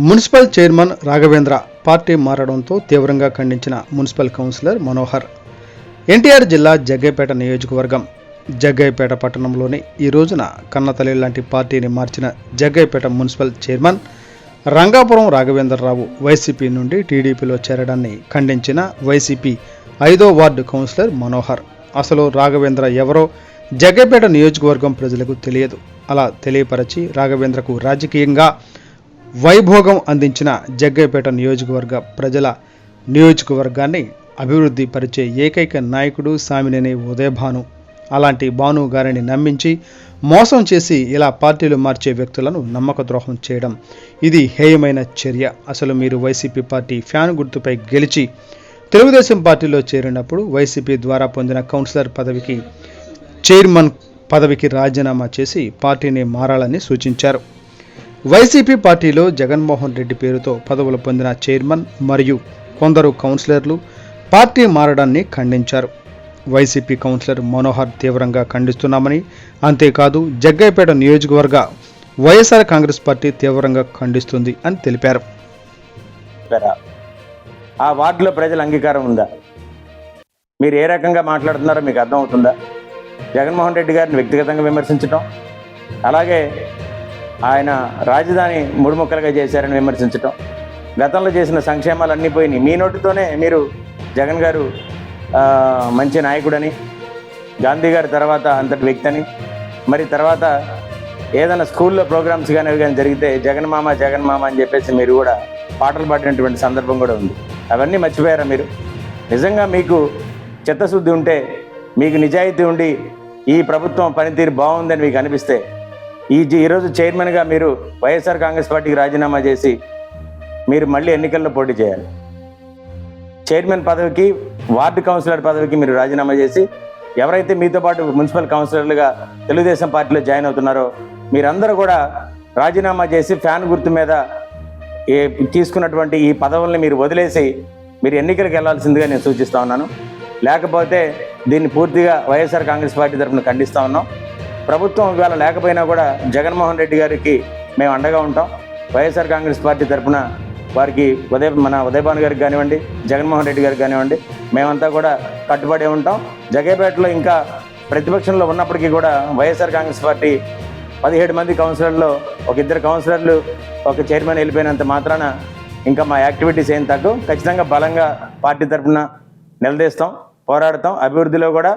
Municipal chairman Raghavendra party మారడంతో తీవ్రంగా ఖండించిన municipal councillor Manohar. NTR జిల్లా జగ్గయ్యపేట నియోజకవర్గం జగ్గయ్యపేట పట్టణంలోని ఈ రోజున కన్నతల్లి లాంటి పార్టీని మార్చిన Jaggayyapeta municipal chairman Rangapuram Raghavendra Rao YCP నుండి టీడీపీలో చేరడాన్ని ఖండించిన వైసీపీ 5వ వార్డు కౌన్సిలర్ మనోహర్. అసలు రాఘవేంద్ర ఎవరో జగ్గయ్యపేట నియోజకవర్గం ప్రజలకు తెలియదు. అలా తెలియపరచి రాఘవేంద్రకు రాజకీయంగా వైభోగం అందించిన జగ్గయ్యపేట నియోజకవర్గ ప్రజల నియోజకవర్గాన్ని అభివృద్ధి పరిచే ఏకైక నాయకుడు సామినేని ఉదయభాను. అలాంటి భాను గారిని నమ్మించి మోసం చేసి ఇలా పార్టీలు మార్చే వ్యక్తులను నమ్మక ద్రోహం చేయడం ఇది హేయమైన చర్య. అసలు మీరు వైసీపీ పార్టీ ఫ్యాన్ గుర్తుపై గెలిచి తెలుగుదేశం పార్టీలో చేరినప్పుడు వైసీపీ ద్వారా పొందిన కౌన్సిలర్ పదవికి చైర్మన్ పదవికి రాజీనామా చేసి పార్టీని మారాలని సూచించారు. వైసీపీ పార్టీలో జగన్మోహన్ రెడ్డి పేరుతో పదవులు పొందిన చైర్మన్ మరియు కొందరు కౌన్సిలర్లు పార్టీ మారడాన్ని ఖండించారు. వైసీపీ కౌన్సిలర్ మనోహర్ తీవ్రంగా ఖండిస్తున్నామని, అంతేకాదు జగ్గయ్యపేట నియోజకవర్గ వైఎస్ఆర్ కాంగ్రెస్ పార్టీ తీవ్రంగా ఖండిస్తుంది అని తెలిపారు. ఆ వార్డులో ప్రజల అంగీకారం ఉందా? మీరు ఏ రకంగా మాట్లాడుతున్నారో మీకు అర్థమవుతుందా? జగన్మోహన్ రెడ్డి గారిని వ్యక్తిగతంగా విమర్శించడం, అలాగే ఆయన రాజధాని ముక్కలుగా చేశారని విమర్శించడం, గతంలో చేసిన సంక్షేమాలన్నీ పోయినాయి. మీ నోటితోనే మీరు జగన్ గారు మంచి నాయకుడని, గాంధీ గారి తర్వాత అంతటి వ్యక్తి అని, మరి తర్వాత ఏదైనా స్కూల్లో ప్రోగ్రామ్స్ కానీ అవి కానీ జరిగితే జగన్ మామ అని చెప్పేసి మీరు కూడా పాటలు పాడినటువంటి సందర్భం కూడా ఉంది. అవన్నీ మర్చిపోయారా మీరు? నిజంగా మీకు చిత్తశుద్ధి ఉంటే, మీకు నిజాయితీ ఉండి ఈ ప్రభుత్వం పనితీరు బాగుందని మీకు అనిపిస్తే ఈరోజు చైర్మన్గా మీరు వైఎస్ఆర్ కాంగ్రెస్ పార్టీకి రాజీనామా చేసి మీరు మళ్ళీ ఎన్నికల్లో పోటీ చేయాలి. చైర్మన్ పదవికి, వార్డు కౌన్సిలర్ పదవికి మీరు రాజీనామా చేసి ఎవరైతే మీతో పాటు మున్సిపల్ కౌన్సిలర్లుగా తెలుగుదేశం పార్టీలో జాయిన్ అవుతున్నారో మీరందరూ కూడా రాజీనామా చేసి ఫ్యాన్ గుర్తు మీద తీసుకున్నటువంటి ఈ పదవుల్ని మీరు వదిలేసి మీరు ఎన్నికలకు వెళ్లాల్సిందిగా నేను సూచిస్తా ఉన్నాను. లేకపోతే దీన్ని పూర్తిగా వైఎస్ఆర్ కాంగ్రెస్ పార్టీ తరఫున ఖండిస్తూ ఉన్నాం. ప్రభుత్వం ఇవాళ లేకపోయినా కూడా జగన్మోహన్ రెడ్డి గారికి మేము అండగా ఉంటాం. వైఎస్ఆర్ కాంగ్రెస్ పార్టీ తరఫున వారికి ఉదయభాను గారికి కానివ్వండి, జగన్మోహన్ రెడ్డి గారికి కానివ్వండి, మేమంతా కూడా కట్టుబడి ఉంటాం. జగ్గయ్యపేటలో ఇంకా ప్రతిపక్షంలో ఉన్నప్పటికీ కూడా వైఎస్ఆర్ కాంగ్రెస్ పార్టీ 17 మంది కౌన్సిలర్లో ఒక 2 కౌన్సిలర్లు, ఒక చైర్మన్ వెళ్ళిపోయినంత మాత్రాన ఇంకా మా యాక్టివిటీస్ ఏం తగ్గవు. ఖచ్చితంగా బలంగా పార్టీ తరఫున నిలదీస్తాం, పోరాడతాం. అభివృద్ధిలో కూడా